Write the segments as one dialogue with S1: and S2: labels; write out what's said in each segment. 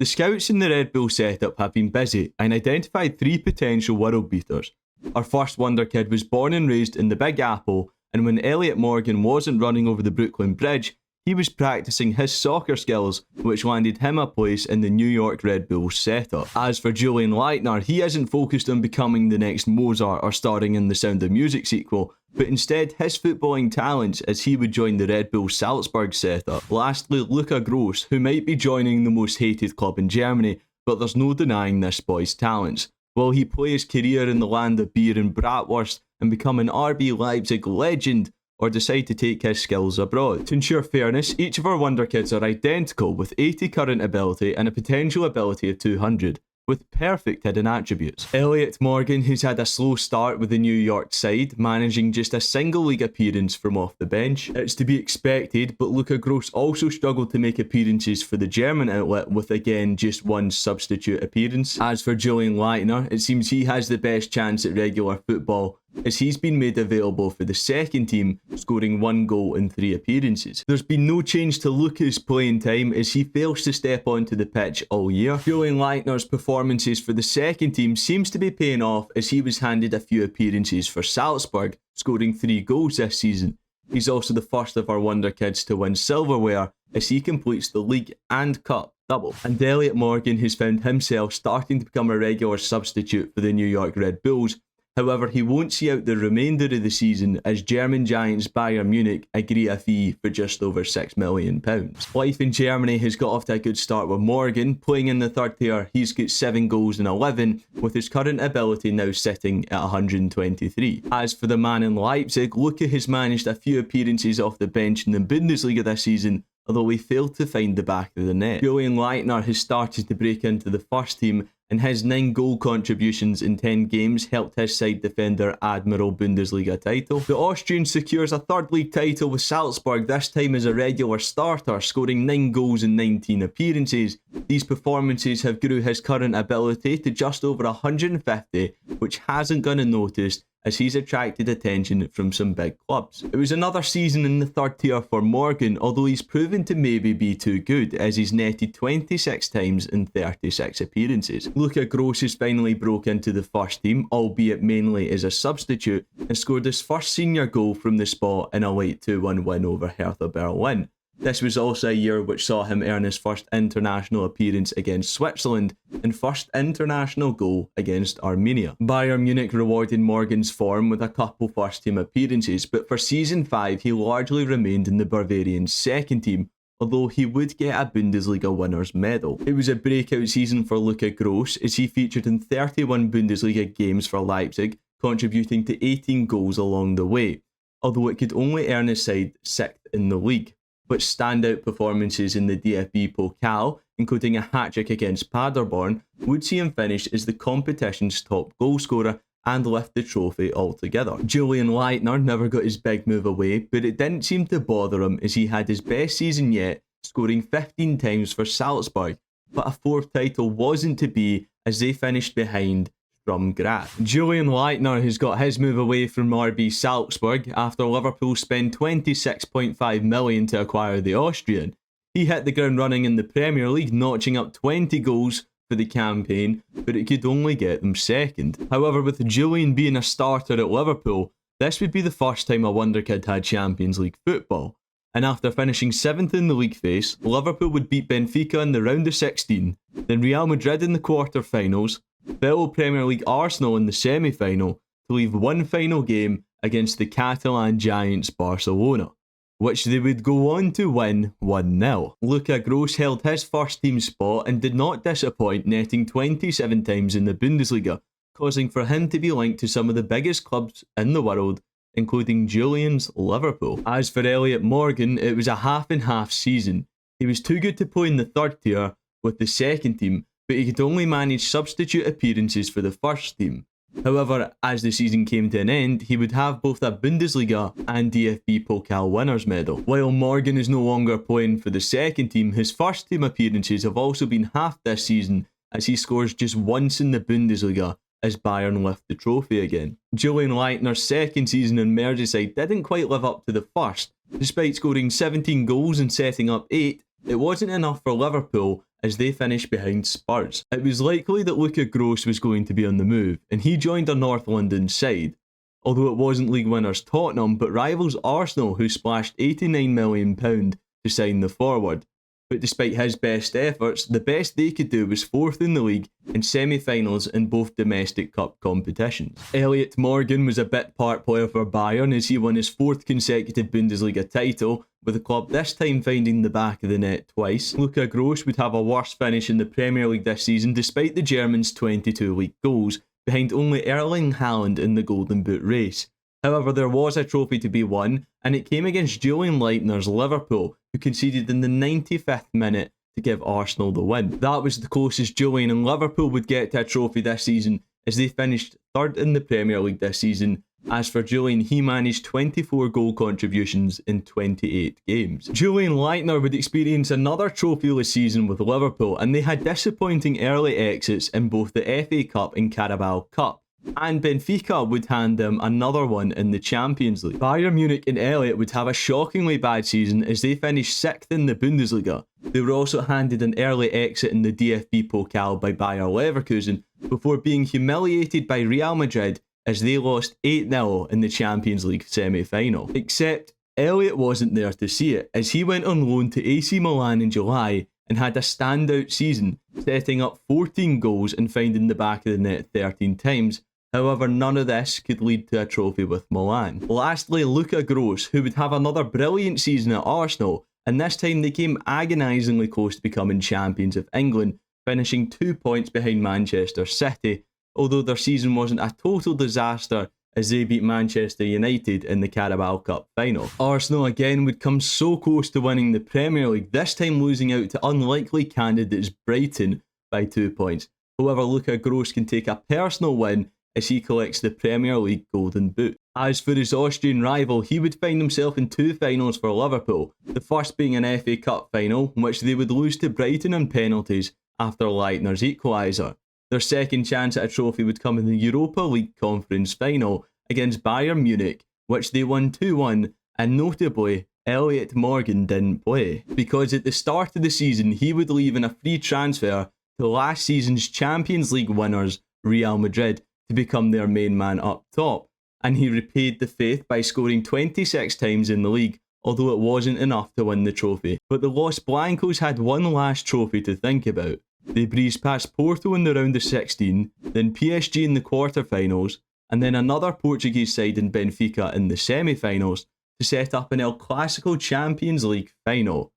S1: The scouts in the Red Bull setup have been busy and identified 3 potential world beaters. Our first Wonderkid was born and raised in the Big Apple, and when Elliot Morgan wasn't running over the Brooklyn Bridge, he was practicing his soccer skills, which landed him a place in the New York Red Bull setup. As for Julian Leitner, he isn't focused on becoming the next Mozart or starring in the Sound of Music sequel, but instead his footballing talents as he would join the Red Bull Salzburg setup. Lastly, Luca Gross, who might be joining the most hated club in Germany, but there's no denying this boy's talents. Will he play his career in the land of beer and bratwurst and become an RB Leipzig legend, or decide to take his skills abroad? To ensure fairness, each of our Wonderkids are identical with 80 current ability and a potential ability of 200, with perfect hidden attributes. Elliot Morgan, who's had a slow start with the New York side, managing just a single league appearance from off the bench. It's to be expected, but Luca Gross also struggled to make appearances for the German outlet with again just 1 substitute appearance. As for Julian Leitner, it seems he has the best chance at regular football, as he's been made available for the second team, scoring 1 goal in 3 appearances. There's been no change to Luca's playing time as he fails to step onto the pitch all year. Julian Leitner's performances for the second team seems to be paying off as he was handed a few appearances for Salzburg, scoring 3 goals this season. He's also the first of our Wonderkids to win silverware as he completes the league and cup double. And Elliot Morgan, who's found himself starting to become a regular substitute for the New York Red Bulls. However, he won't see out the remainder of the season as German giants Bayern Munich agree a fee for just over £6 million. Life in Germany has got off to a good start with Morgan. Playing in the third tier, he's got 7 goals in 11, with his current ability now sitting at 123. As for the man in Leipzig, Luca has managed a few appearances off the bench in the Bundesliga this season, although he failed to find the back of the net. Julian Leitner has started to break into the first team, and his 9 goal contributions in 10 games helped his side defend their Admiral Bundesliga title. The Austrian secures a third league title with Salzburg, this time as a regular starter, scoring 9 goals in 19 appearances. These performances have grew his current ability to just over 150, which hasn't gone unnoticed as he's attracted attention from some big clubs. It was another season in the third tier for Morgan, although he's proven to maybe be too good as he's netted 26 times in 36 appearances. Luca Gross has finally broke into the first team, albeit mainly as a substitute, and scored his first senior goal from the spot in a late 2-1 win over Hertha Berlin. This was also a year which saw him earn his first international appearance against Switzerland and first international goal against Armenia. Bayern Munich rewarded Morgan's form with a couple first team appearances, but for season 5 he largely remained in the Bavarian second team, although he would get a Bundesliga winner's medal. It was a breakout season for Luca Gross as he featured in 31 Bundesliga games for Leipzig, contributing to 18 goals along the way, although it could only earn his side 6th in the league. But standout performances in the DFB Pokal, including a hat-trick against Paderborn, would see him finish as the competition's top goalscorer and lift the trophy altogether. Julian Leitner never got his big move away, but it didn't seem to bother him as he had his best season yet, scoring 15 times for Salzburg, but a 4th title wasn't to be as they finished behind from Graz. Julian Leitner has got his move away from RB Salzburg after Liverpool spent £26.5 million to acquire the Austrian. He hit the ground running in the Premier League, notching up 20 goals for the campaign, but it could only get them 2nd. However, with Julian being a starter at Liverpool, this would be the first time a Wonderkid had Champions League football. And after finishing 7th in the league phase, Liverpool would beat Benfica in the round of 16, then Real Madrid in the quarter-finals, fellow Premier League Arsenal in the semi-final, to leave one final game against the Catalan giants Barcelona, which they would go on to win 1-0. Luca Gross held his first team spot and did not disappoint, netting 27 times in the Bundesliga, causing for him to be linked to some of the biggest clubs in the world, including Julian's Liverpool. As for Elliot Morgan, it was a half-and-half season. He was too good to play in the third tier with the second team, but he could only manage substitute appearances for the first team. However, as the season came to an end, he would have both a Bundesliga and DFB Pokal winners medal. While Morgan is no longer playing for the second team, his first team appearances have also been halved this season as he scores just once in the Bundesliga as Bayern lift the trophy again. Julian Leitner's second season in Merseyside didn't quite live up to the first. Despite scoring 17 goals and setting up 8, it wasn't enough for Liverpool as they finished behind Spurs. It was likely that Luca Gross was going to be on the move, and he joined a North London side, although it wasn't league winners Tottenham, but rivals Arsenal, who splashed £89 million to sign the forward. But despite his best efforts, the best they could do was 4th in the league and semi-finals in both domestic cup competitions. Elliot Morgan was a bit part player for Bayern as he won his 4th consecutive Bundesliga title, with the club this time finding the back of the net twice. Luca Gross would have a worse finish in the Premier League this season despite the German's 22 league goals, behind only Erling Haaland in the Golden Boot race. However, there was a trophy to be won, and it came against Julian Leitner's Liverpool, who conceded in the 95th minute to give Arsenal the win. That was the closest Julian and Liverpool would get to a trophy this season, as they finished 3rd in the Premier League this season. As for Julian, he managed 24 goal contributions in 28 games. Julian Leitner would experience another trophyless season with Liverpool, and they had disappointing early exits in both the FA Cup and Carabao Cup. And Benfica would hand them another one in the Champions League. Bayern Munich and Elliot would have a shockingly bad season as they finished 6th in the Bundesliga. They were also handed an early exit in the DFB Pokal by Bayer Leverkusen before being humiliated by Real Madrid as they lost 8-0 in the Champions League semi-final. Except Elliot wasn't there to see it, as he went on loan to AC Milan in July and had a standout season, setting up 14 goals and finding the back of the net 13 times. However, none of this could lead to a trophy with Milan. Lastly, Luca Gross, who would have another brilliant season at Arsenal, and this time they came agonisingly close to becoming champions of England, finishing 2 points behind Manchester City, although their season wasn't a total disaster as they beat Manchester United in the Carabao Cup final. Arsenal again would come so close to winning the Premier League, this time losing out to unlikely candidates Brighton by 2 points. However, Luca Gross can take a personal win as he collects the Premier League Golden Boot. As for his Austrian rival, he would find himself in 2 finals for Liverpool, the first being an FA Cup final, in which they would lose to Brighton on penalties after Leitner's equaliser. Their second chance at a trophy would come in the Europa League Conference final against Bayern Munich, which they won 2-1, and notably, Elliot Morgan didn't play, because at the start of the season he would leave in a free transfer to last season's Champions League winners, Real Madrid, to become their main man up top, and he repaid the faith by scoring 26 times in the league, although it wasn't enough to win the trophy. But the Los Blancos had one last trophy to think about. They breezed past Porto in the round of 16, then PSG in the quarter-finals, and then another Portuguese side in Benfica in the semi-finals to set up an El Clasico Champions League final,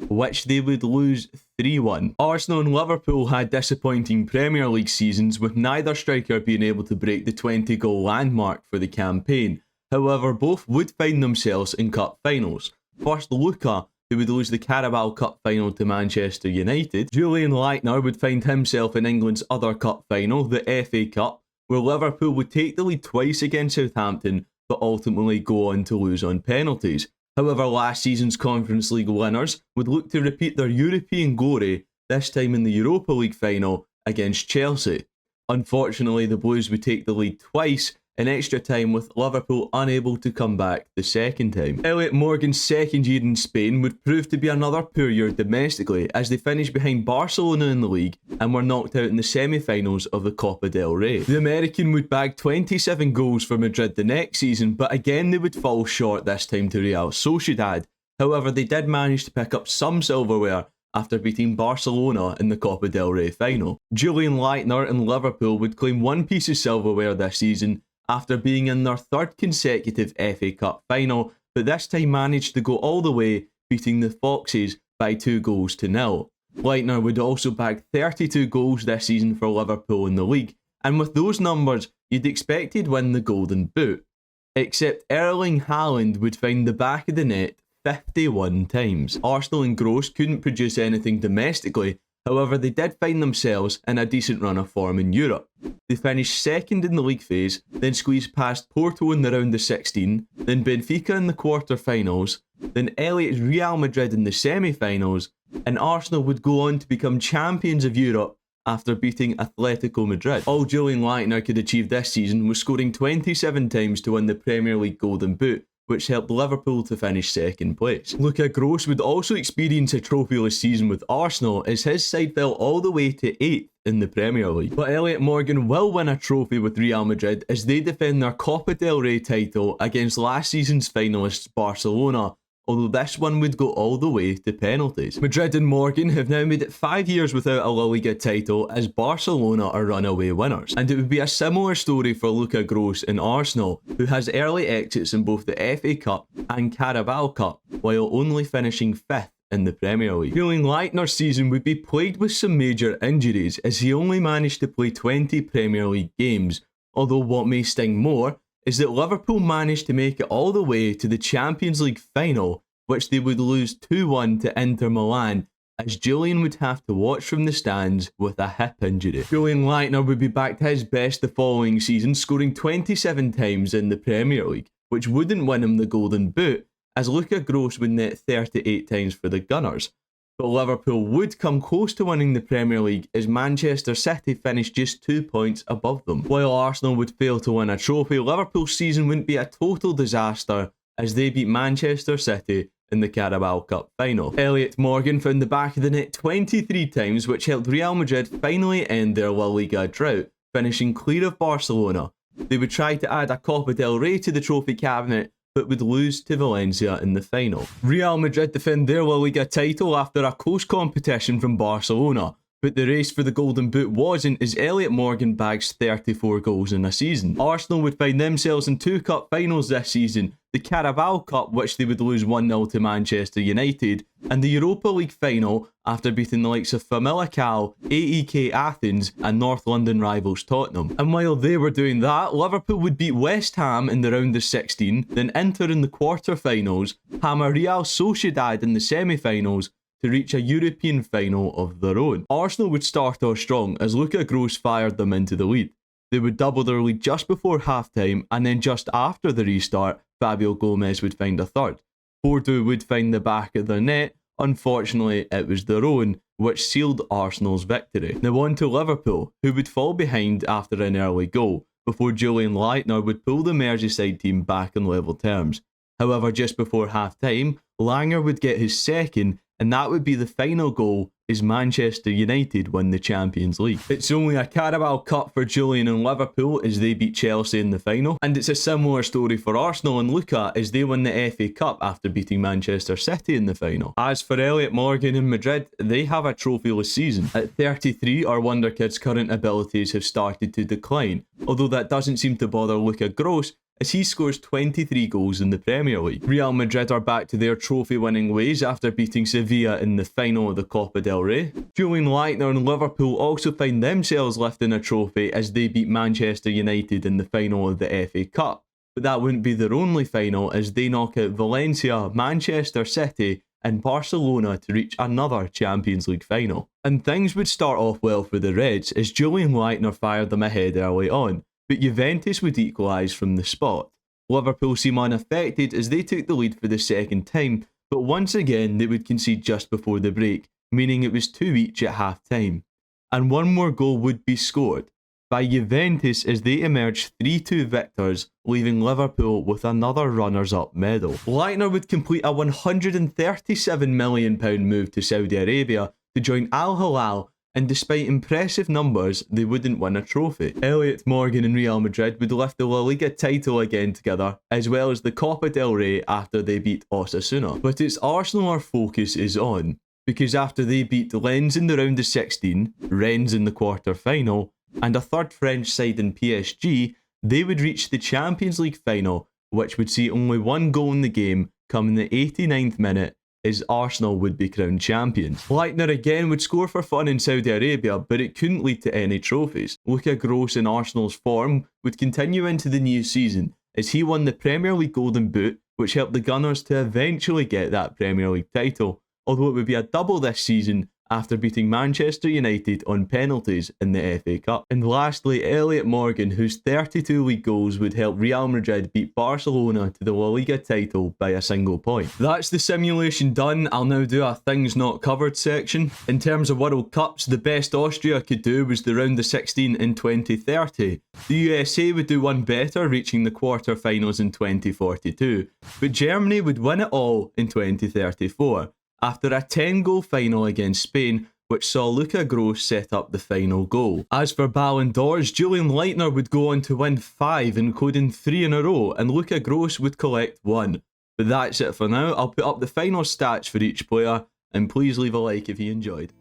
S1: which they would lose 3-1. Arsenal and Liverpool had disappointing Premier League seasons, with neither striker being able to break the 20-goal landmark for the campaign. However, both would find themselves in cup finals. First, Luca, who would lose the Carabao Cup final to Manchester United. Julian Leitner would find himself in England's other cup final, the FA Cup, where Liverpool would take the lead twice against Southampton, but ultimately go on to lose on penalties. However, last season's Conference League winners would look to repeat their European glory, this time in the Europa League final against Chelsea. Unfortunately, the Blues would take the lead twice in extra time, with Liverpool unable to come back the second time. Elliot Morgan's second year in Spain would prove to be another poor year domestically, as they finished behind Barcelona in the league and were knocked out in the semi-finals of the Copa del Rey. The American would bag 27 goals for Madrid the next season, but again they would fall short this time to Real Sociedad. However, they did manage to pick up some silverware after beating Barcelona in the Copa del Rey final. Julian Leitner and Liverpool would claim one piece of silverware this season, after being in their 3rd consecutive FA Cup final, but this time managed to go all the way, beating the Foxes by 2-0. Leitner would also bag 32 goals this season for Liverpool in the league, and with those numbers, you'd expect he'd win the Golden Boot. Except Erling Haaland would find the back of the net 51 times. Arsenal and Gross couldn't produce anything domestically. However, they did find themselves in a decent run of form in Europe. They finished 2nd in the league phase, then squeezed past Porto in the round of 16, then Benfica in the quarter-finals, then Elliot's Real Madrid in the semi-finals, and Arsenal would go on to become champions of Europe after beating Atletico Madrid. All Julian Leitner could achieve this season was scoring 27 times to win the Premier League Golden Boot, which helped Liverpool to finish second place. Luka Gross would also experience a trophyless season with Arsenal as his side fell all the way to 8th in the Premier League. But Elliot Morgan will win a trophy with Real Madrid as they defend their Copa del Rey title against last season's finalists Barcelona, although this one would go all the way to penalties. Madrid and Morgan have now made it 5 years without a La Liga title as Barcelona are runaway winners. And it would be a similar story for Luka Gross in Arsenal, who has early exits in both the FA Cup and Carabao Cup, while only finishing 5th in the Premier League. Julian Leitner's season would be plagued with some major injuries as he only managed to play 20 Premier League games, although what may sting more is that Liverpool managed to make it all the way to the Champions League final, which they would lose 2-1 to Inter Milan, as Julian would have to watch from the stands with a hip injury. Julian Leitner would be back to his best the following season, scoring 27 times in the Premier League, which wouldn't win him the Golden Boot, as Luka Gross would net 38 times for the Gunners. But Liverpool would come close to winning the Premier League as Manchester City finished just 2 points above them. While Arsenal would fail to win a trophy, Liverpool's season wouldn't be a total disaster as they beat Manchester City in the Carabao Cup final. Elliot Morgan found the back of the net 23 times, which helped Real Madrid finally end their La Liga drought, finishing clear of Barcelona. They would try to add a Copa del Rey to the trophy cabinet, but would lose to Valencia in the final. Real Madrid defend their La Liga title after a close competition from Barcelona, but the race for the Golden Boot wasn't as Elliot Morgan bags 34 goals in a season. Arsenal would find themselves in 2 cup finals this season, the Carabao Cup, which they would lose 1-0 to Manchester United, and the Europa League final after beating the likes of Famalicão, AEK Athens and North London rivals Tottenham. And while they were doing that, Liverpool would beat West Ham in the round of 16, then Inter in the quarter-finals, hammer Real Sociedad in the semi-finals, to reach a European final of their own. Arsenal would start off strong as Luka Gross fired them into the lead. They would double their lead just before half-time, and then just after the restart, Fabio Gomez would find a third. Bordeaux would find the back of their net. Unfortunately, it was their own, which sealed Arsenal's victory. Now on to Liverpool, who would fall behind after an early goal, before Julian Leitner would pull the Merseyside team back on level terms. However, just before half-time, Langer would get his second, and that would be the final goal as Manchester United win the Champions League. It's only a Carabao Cup for Julian and Liverpool as they beat Chelsea in the final, and it's a similar story for Arsenal and Luka as they win the FA Cup after beating Manchester City in the final. As for Elliot Morgan and Madrid, they have a trophyless season. At 33, our Wonderkid's current abilities have started to decline, although that doesn't seem to bother Luka Gross, as he scores 23 goals in the Premier League. Real Madrid are back to their trophy-winning ways after beating Sevilla in the final of the Copa del Rey. Julian Leitner and Liverpool also find themselves lifting a trophy as they beat Manchester United in the final of the FA Cup. But that wouldn't be their only final as they knock out Valencia, Manchester City and Barcelona to reach another Champions League final. And things would start off well for the Reds as Julian Leitner fired them ahead early on, but Juventus would equalise from the spot. Liverpool seem unaffected as they took the lead for the second time, but once again they would concede just before the break, meaning it was 2 each at half-time. And one more goal would be scored by Juventus as they emerged 3-2 victors, leaving Liverpool with another runners-up medal. Leitner would complete a £137 million move to Saudi Arabia to join Al Hilal, and despite impressive numbers, they wouldn't win a trophy. Elliot Morgan and Real Madrid would lift the La Liga title again together, as well as the Copa del Rey after they beat Osasuna. But it's Arsenal our focus is on, because after they beat Lens in the round of 16, Rennes in the quarter-final, and a third French side in PSG, they would reach the Champions League final, which would see only one goal in the game come in the 89th minute, as Arsenal would be crowned champions. Leitner again would score for fun in Saudi Arabia, but it couldn't lead to any trophies. Luka Gross in Arsenal's form would continue into the new season, as he won the Premier League Golden Boot, which helped the Gunners to eventually get that Premier League title, although it would be a double this season, after beating Manchester United on penalties in the FA Cup. And lastly, Elliot Morgan, whose 32 league goals would help Real Madrid beat Barcelona to the La Liga title by a single point. That's the simulation done. I'll now do a things not covered section. In terms of World Cups, the best Austria could do was the round of 16 in 2030. The USA would do one better, reaching the quarter-finals in 2042. But Germany would win it all in 2034, after a 10-goal final against Spain, which saw Luka Gross set up the final goal. As for Ballon d'Ors, Julian Leitner would go on to win 5, including 3 in a row, and Luka Gross would collect 1. But that's it for now. I'll put up the final stats for each player, and please leave a like if you enjoyed.